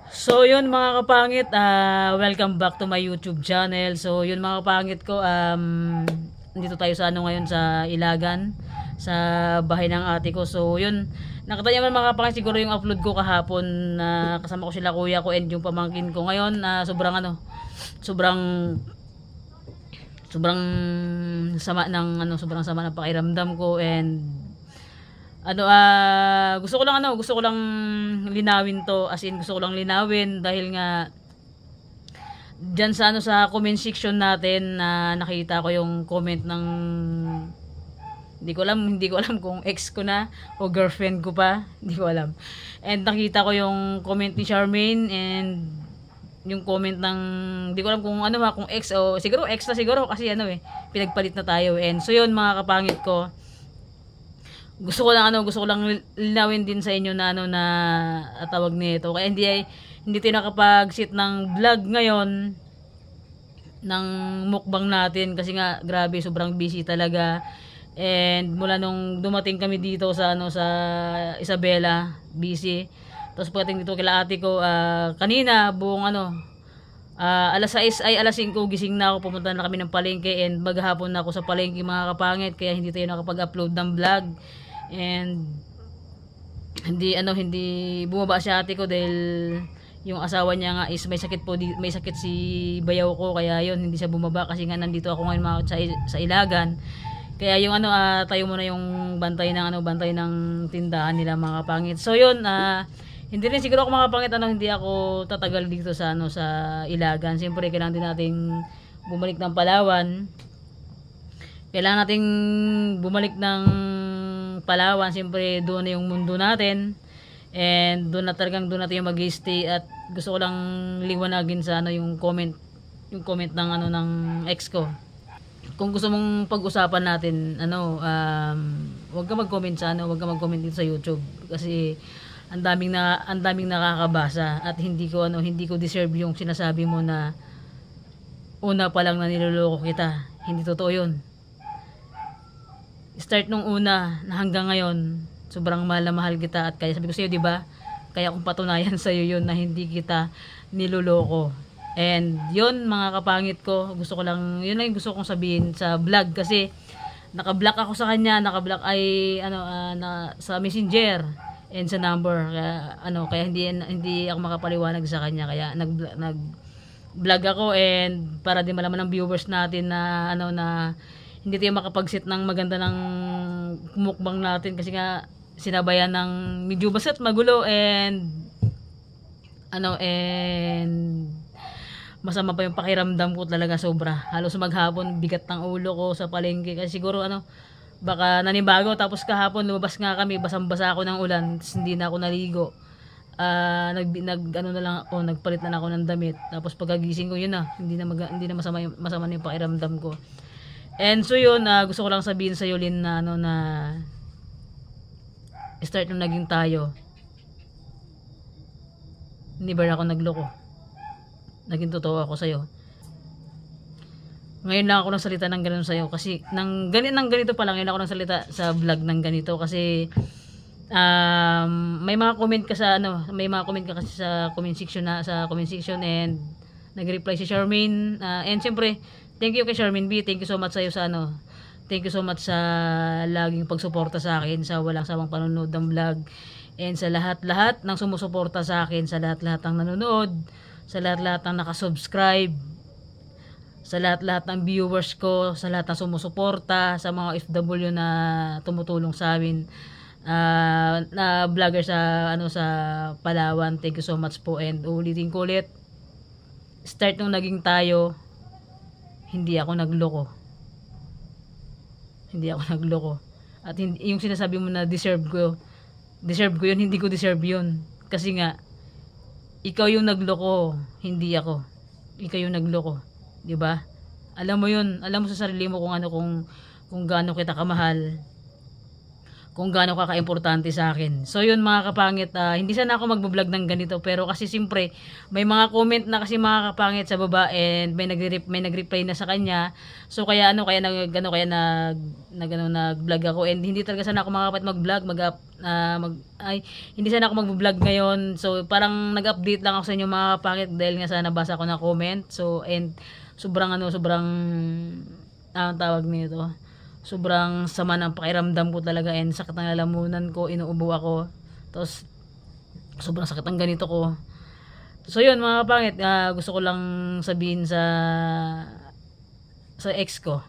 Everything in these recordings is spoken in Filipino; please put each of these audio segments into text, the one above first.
So yun mga kapangit, welcome back to my YouTube channel. So yun mga kapangit ko, dito tayo sa ngayon sa Ilagan, sa bahay ng ate ko. So yun, nakita niyo mga kapangit siguro yung upload ko kahapon na kasama ko sila kuya ko and yung pamangkin ko. Ngayon sobrang sobrang sama ng sobrang sama ng pakiramdam ko and gusto ko lang linawin to, as in gusto ko lang linawin dahil nga diyan sa sa comment section natin na nakita ko yung comment ng hindi ko alam kung ex ko na o girlfriend ko pa, hindi ko alam. And nakita ko yung comment ni Charmaine and yung comment ng hindi ko alam kung kung ex o siguro ex na siguro kasi pinagpalit na tayo. And so yun mga kapangit ko, gusto ko lang linawin din sa inyo na na tawag nito. Kaya hindi tayo nakapag-sit ng vlog ngayon ng mukbang natin kasi nga grabe sobrang busy talaga. And mula nung dumating kami dito sa sa Isabela, busy. Tapos pagdating dito kila ate ko kanina buong alas 6 ay alas 5 gising na ako, pumunta na kami ng palengke and maghapon na ako sa palengke mga kapangit, kaya hindi tayo nakapag-upload ng vlog. And hindi bumaba si ate ko dahil yung asawa niya nga is may sakit si bayaw ko, kaya yun hindi siya bumaba kasi nga nandito ako ngayon sa Ilagan. Kaya yung tayo muna yung bantay ng tindahan nila mga kapangit. So yun hindi rin siguro ako mga kapangit hindi ako tatagal dito sa sa Ilagan. Siyempre kailangan din nating bumalik ng Palawan. Kailangan nating bumalik ng Palawan, siyempre doon na yung mundo natin and doon natin yung mag-stay. At gusto ko lang liwanagin sa yung comment ng ex ko. Kung gusto mong pag-usapan natin wag ka mag-comment dito sa YouTube kasi ang daming nakakabasa at hindi ko deserve yung sinasabi mo na una pa lang na niloloko kita. Hindi totoo 'yun. Start nung una na hanggang ngayon, sobrang mahal na mahal kita at kaya sabi ko sa iyo, 'di ba? Kaya kung patunayan sa iyo 'yun na hindi kita niloloko. And 'yun mga kapangit ko, yun lang gusto kong sabihin sa vlog kasi naka-block ako sa kanya, naka-block ay sa Messenger and sa number. Kaya hindi ako makapaliwanag sa kanya, kaya nag-vlog ako and para din malaman ng viewers natin na na hindi tayo makapag-sit ng maganda ng mukbang natin kasi nga sinabayan ng medyo basit magulo and masama pa yung pakiramdam ko talaga sobra. Halos maghapon bigat ng ulo ko sa palengke kasi siguro baka nanibago, tapos kahapon lumabas nga kami, basang-basa ako ng ulan, hindi na ako naligo. Nagpalit na ako ng damit. Tapos pagkagising ko yun hindi na masama na yung pakiramdam ko. And so yun, gusto ko lang sabihin sa iyo Lynn na na start nung naging tayo, never ako nagloko. Naging totoo ako sa iyo. Ngayon lang ako nagsalita ng ganun sa iyo kasi ganito pa lang, ngayon ako nagsalita sa vlog ng ganito kasi may mga comment ka kasi sa comment section and nag-reply si Charmaine and siyempre thank you kay Charmaine B. Thank you so much sa iyo thank you so much sa laging pagsuporta sa akin, sa walang sawang panonood ng vlog and sa lahat-lahat ng sumusuporta sa akin, sa lahat-lahat ng nanonood, sa lahat-lahat ng nakasubscribe, sa lahat-lahat ng viewers ko, sa lahat ng sumusuporta, sa mga FW na tumutulong sa amin na vlogger sa sa Palawan. Thank you so much po and ulitin ko ulit, start nung naging tayo, hindi ako nagloko. At yung sinasabi mo na deserve ko yun, hindi ko deserve yun. Kasi nga, ikaw yung nagloko, hindi ako. Ikaw yung nagloko. 'Di ba? Alam mo yun, alam mo sa sarili mo kung gaano kita kamahal. kung gaano ka ka-importante sa akin. So yun mga kapangit, hindi sana ako magbo-vlog ng ganito, pero kasi siyempre may mga comment na kasi mga kapangit sa baba, and may nag-reply na sa kanya. So kaya nag-vlog ako, and hindi talaga sana ako makakapat mag-vlog, hindi sana ako mag-vlog ngayon. So parang nag-update lang ako sa inyo mga kapangit dahil nga sana nabasa ko na comment. So and sobrang tawag nito, sobrang sama ng pakiramdam ko talaga, and sakit ng lalamunan ko, inuubo ako, tapos sobrang sakit ng ganito ko. So yun mga kapangit, gusto ko lang sabihin sa ex ko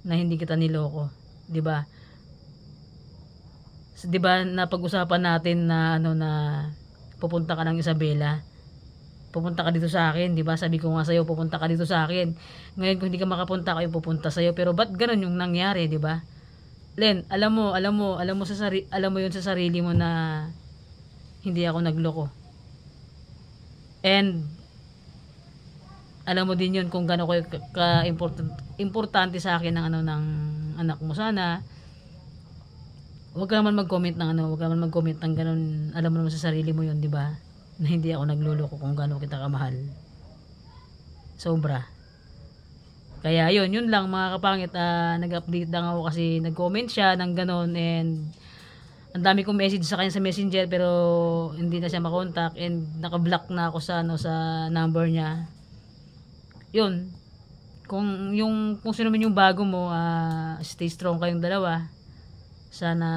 na hindi kita niloko, 'di ba? 'Di ba napag-usapan natin na na pupunta ka ng Isabela, pupunta ka dito sa akin, 'di ba? Sabi ko nga sa iyo, pupunta ka dito sa akin. Ngayon kung hindi ka makapunta, ako pupunta sa iyo. Pero ba't ganoon yung nangyari, 'di ba? Len, alam mo 'yun sa sarili mo na hindi ako nagloko. And alam mo din 'yun kung gaano ka importante sa akin ng ng anak mo. Sana huwag ka naman mag-comment ng ganun. Alam mo naman sa sarili mo 'yun, 'di ba? Na hindi ako nagluloko kung gaano kita kamahal. Sobra. Kaya yun lang mga kapangit, nag-update lang ako kasi nag-comment siya ng ganon, and ang dami kong message sa kanya sa Messenger pero hindi na siya makontak, and naka-block na ako sa number niya. Yun. Kung sino man yung bago mo, stay strong kayong dalawa. Sana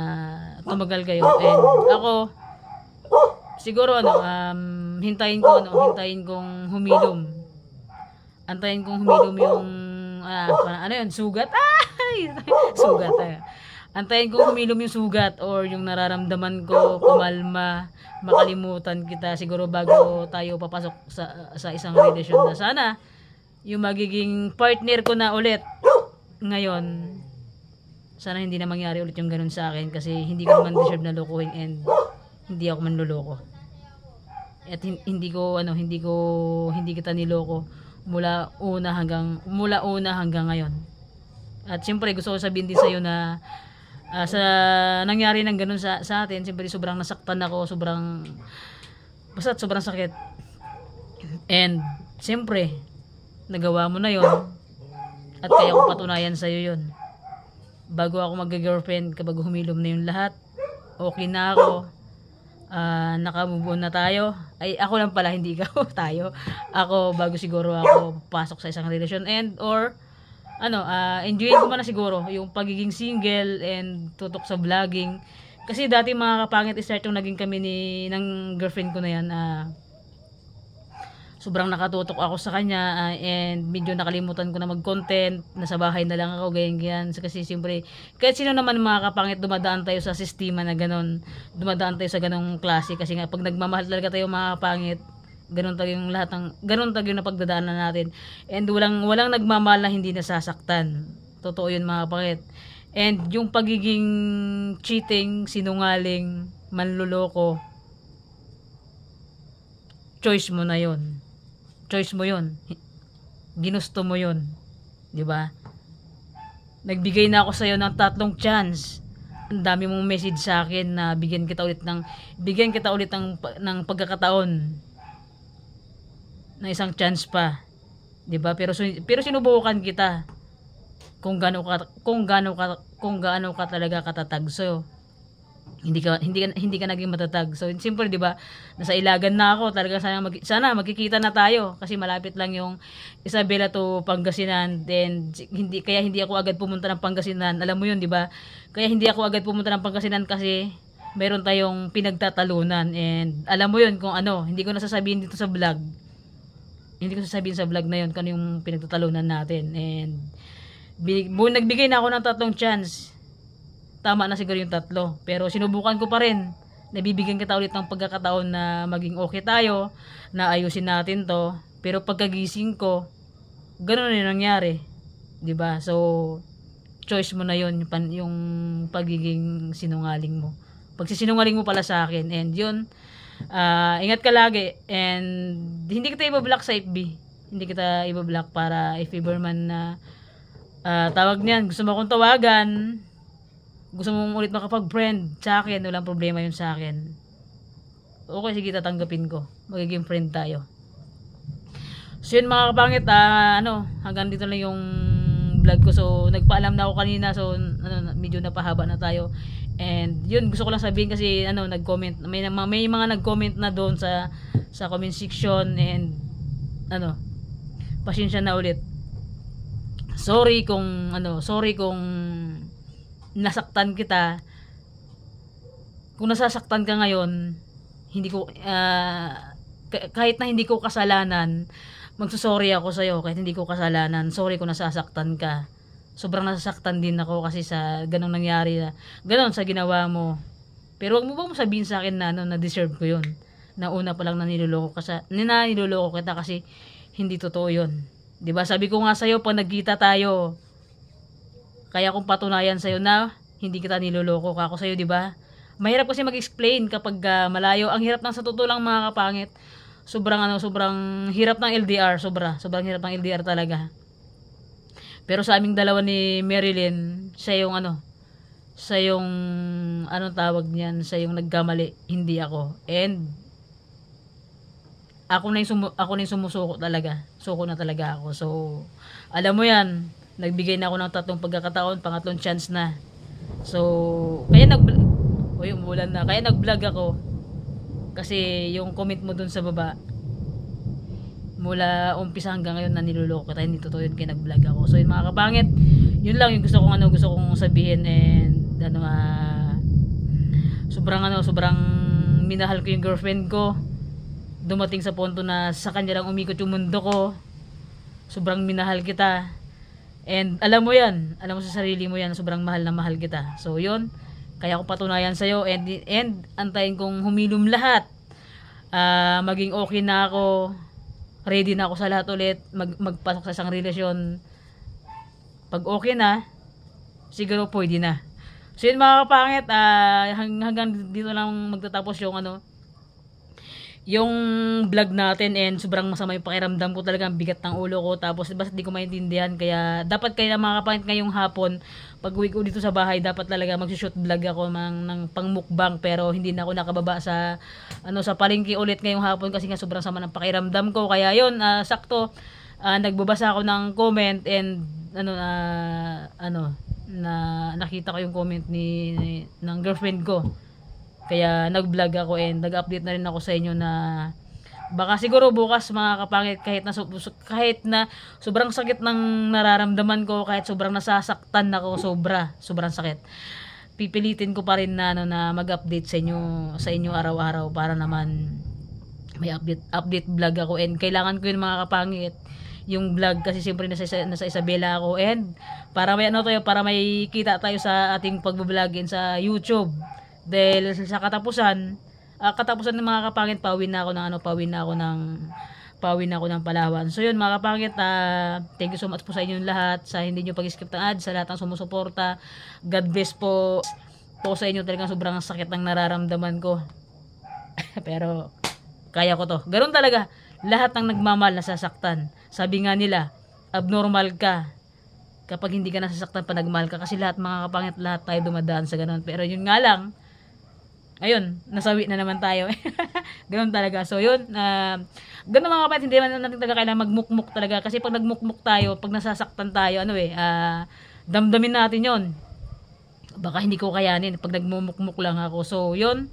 tumagal kayo, and ako siguro hintayin kong humilom. Antayin kong humilom yung sugat. Sugat. Antayin kong humilom yung sugat or yung nararamdaman ko, kumalma, makalimutan kita siguro bago tayo papasok sa isang relasyon na sana yung magiging partner ko na ulit ngayon. Sana hindi na mangyari ulit yung ganun sa akin kasi hindi ko naman deserve na lokohin, and hindi ako manloloko. At hindi kita niloko mula una hanggang ngayon. At siyempre gusto ko sabihin din sa iyo na sa nangyari ng ganun sa atin, siyempre sobrang nasaktan ako, sobrang sakit. And siyempre nagawa mo na yon, at kaya ko patunayan sa iyo yon. Bago ako mag-girlfriend, kapag humilom na yung lahat, okay na ako. Nakamove on na tayo. Ay, ako lang pala, hindi ikaw. Tayo. Ako, bago siguro ako pasok sa isang relasyon, and or enjoyin ko man na siguro yung pagiging single and tutok sa vlogging. Kasi dati mga kapangit, start yung naging kami ng girlfriend ko na yan, sobrang nakatutok ako sa kanya, and medyo nakalimutan ko na mag-content, nasa bahay na lang ako, ganyan. Kasi siyempre, kahit sino naman mga kapangit, dumadaan tayo sa sistema na ganon, dumadaan tayo sa ganong klase, kasi nga pag nagmamahal talaga tayo mga kapangit, ganon tayo yung napagdadaanan natin, and walang nagmamahal na hindi nasasaktan. Totoo yun mga kapangit. And yung pagiging cheating, sinungaling, manluloko, choice mo na yon. Choice mo yon. Ginusto mo yon. 'Di ba? Nagbigay na ako sa iyo ng 3 chance. Ang dami mong message sa akin na bigyan kita ulit ng pagkakataon. Na isang chance pa. 'Di ba? Pero sinubukan kita. Kung gaano ka talaga katatag. So, hindi ka naging matatag. So simple, 'di ba? Nasa Ilagan na ako. Talaga sana magkikita na tayo kasi malapit lang yung Isabela to Pangasinan. Then hindi ako agad pumunta ng Pangasinan. Alam mo 'yun, 'di ba? Kaya hindi ako agad pumunta ng Pangasinan kasi meron tayong pinagtatalunan, and alam mo 'yun kung ano. Hindi ko nasasabihin dito sa vlog. Hindi ko sasabihin sa vlog na 'yon kung ano yung pinagtatalunan natin. And nagbigay na ako ng 3 chance. Tama na siguro yung 3, pero sinubukan ko pa rin. Nabibigyan kita ulit ng pagkakataon na maging okay tayo, na ayusin natin to. Pero pagkagising ko, ganoon na yung nangyari, 'di ba? So choice mo na yon, yung pagiging sinungaling mo. Pagsisinungaling mo pala sa akin, and yun, ingat ka lagi, and hindi kita i-block sa FB. Hindi kita i-block para if ever man na tawag niyan, gusto mo akong tawagan, gusto mong ulit makapag-friend sa akin, walang problema yun sa akin. Okay, sige, tatanggapin ko. Magiging friend tayo. So yun mga kapangit, hanggang dito lang yung vlog ko. So nagpaalam na ako kanina, so medyo napahaba na tayo. And yun, gusto ko lang sabihin kasi nag-comment, may mga nag-comment na doon sa comment section, and pasensya na ulit. Sorry kung nasaktan kita. Kung nasasaktan ka ngayon, hindi ko kahit na hindi ko kasalanan, magsusorry ako sa iyo kahit hindi ko kasalanan. Sorry kung nasasaktan ka. Sobrang nasasaktan din ako kasi sa ganong nangyari, ganon sa ginawa mo. Pero wag mo bang sabihin sa akin na na deserve ko 'yon. Na una pa lang niloloko kita kasi hindi totoo 'yon. 'Di ba? Sabi ko nga sa iyo pag nagkita tayo, kaya kung patunayan sa iyo na hindi kita niloloko, ako sa iyo, 'di ba? Mahirap kasi mag-explain kapag malayo. Ang hirap ng sa totoo lang mga kapangit. Sobrang hirap ng LDR, sobrang hirap ng LDR talaga. Pero sa aming dalawa ni Marilyn, siya yung tawag niyan, siya yung nagkamali, hindi ako. And ako na yung sumusuko talaga. Suko na talaga ako. So, alam mo 'yan, nagbigay na ako ng 3 pagkakataon, pangatlong chance na. So, kaya umulan na. Kaya nag-vlog ako. Kasi yung comment mo dun sa baba, mula umpisa hanggang ngayon na niloloko kita, hindi totoo yun, kaya nag-vlog ako. So yun mga kapangit, yun lang yung gusto kong sabihin. And sobrang minahal ko yung girlfriend ko. Dumating sa punto na sa kanya lang umikot yung mundo ko. Sobrang minahal kita. And alam mo sa sarili mo yan, sobrang mahal na mahal kita. So yun, kaya ko patunayan sa'yo, and antayin kong humilom lahat. Maging okay na ako, ready na ako sa lahat ulit, magpasok sa isang relasyon. Pag okay na, siguro pwede na. So yun mga kapangit, hanggang dito lang magtatapos yung vlog natin. And sobrang masama yung pakiramdam ko talaga, bigat ng ulo ko, tapos basta di ko maintindihan. Kaya dapat kayo na mga kapangit ngayong hapon, pag uwi ko dito sa bahay, dapat talaga magsushoot vlog ako ng pangmukbang. Pero hindi na ako nakababa sa palengke ulit ngayong hapon kasi nga sobrang sama ng pakiramdam ko. Kaya yun, sakto, nagbabasa ako ng comment, and nakita ko yung comment ng girlfriend ko. Kaya nag-vlog ako, and nag-update na rin ako sa inyo na baka siguro bukas mga kapangit, kahit na sobrang sakit ng nararamdaman ko, kahit sobrang nasasaktan ako, sobrang sakit, pipilitin ko pa rin na mag-update sa inyo araw-araw, para naman may update vlog ako. And kailangan ko yun mga kapangit, yung vlog, kasi siyempre nasa Isabela ako, and para may kita tayo sa ating pagbo-vlog sa YouTube. Dahil sa katapusan ng mga kapangit, pauwi na ako ng Palawan. So yun mga kapangit, thank you so much po sa inyong lahat, sa hindi nyo pag-skip ng ads, sa lahat ng sumusuporta. God bless po sa inyo. Talagang sobrang sakit ng nararamdaman ko. Pero kaya ko to. Ganun talaga, lahat ng nagmamahal nasasaktan. Sabi nga nila, abnormal ka kapag hindi ka nasasaktan pa nagmahal ka, kasi lahat mga kapangit, lahat tayo dumadaan sa ganun. Pero yun nga lang, ayun, nasawi na naman tayo. Ganun talaga. So yun, ganun mga kapatid, hindi man natin talaga kailangan magmukmuk talaga. Kasi pag nagmukmuk tayo, pag nasasaktan tayo, damdamin natin yon. Baka hindi ko kayanin pag nagmumukmuk lang ako. So yun,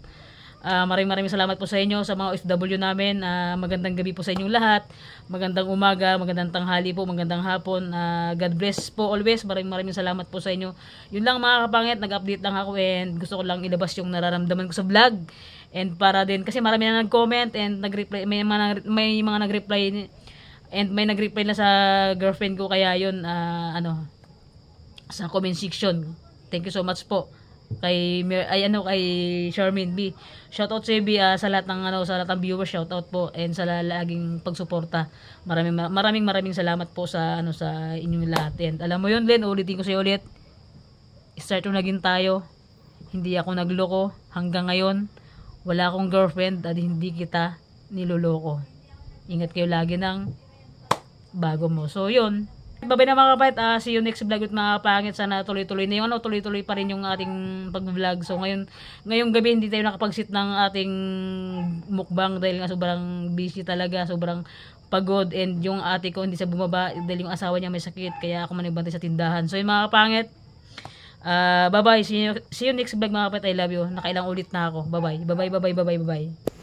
maraming salamat po sa inyo, sa mga OFW namin. Magandang gabi po sa inyong lahat. Magandang umaga, magandang tanghali po, magandang hapon. God bless po always. Maraming salamat po sa inyo. Yun lang mga kapangit, nag-update lang ako, and gusto ko lang ilabas yung nararamdaman ko sa vlog. And para din, kasi marami na nag-comment and nag-reply, may mga nag-reply, and may nag-reply na sa girlfriend ko. Kaya yun, sa comment section. Thank you so much po kay Charmaine B. Shoutout sa B, sa lahat ng viewers, shoutout po, and sa laging pagsuporta. Maraming salamat po sa inyong lahat. And alam mo yun, Len, ulitin ko sa ulit. Start naging tayo. Hindi ako nagloko hanggang ngayon. Wala akong girlfriend at hindi kita niloloko. Ingat kayo lagi ng bago mo. So yun. Babay na mga kapatid, see you next vlog with mga pangit. Sana tuloy-tuloy na yung tuloy-tuloy pa rin yung ating pag-vlog. So ngayong gabi hindi tayo nakapag-sit ng ating mukbang dahil nga sobrang busy talaga, sobrang pagod, and yung ate ko hindi sa bumaba dahil yung asawa niya may sakit, kaya ako manibantay sa tindahan. So yung mga pangit, bye bye, see you next vlog mga kapatid. I love you. Nakailang ulit na ako. Bye bye. Bye bye, bye bye, bye bye, bye bye.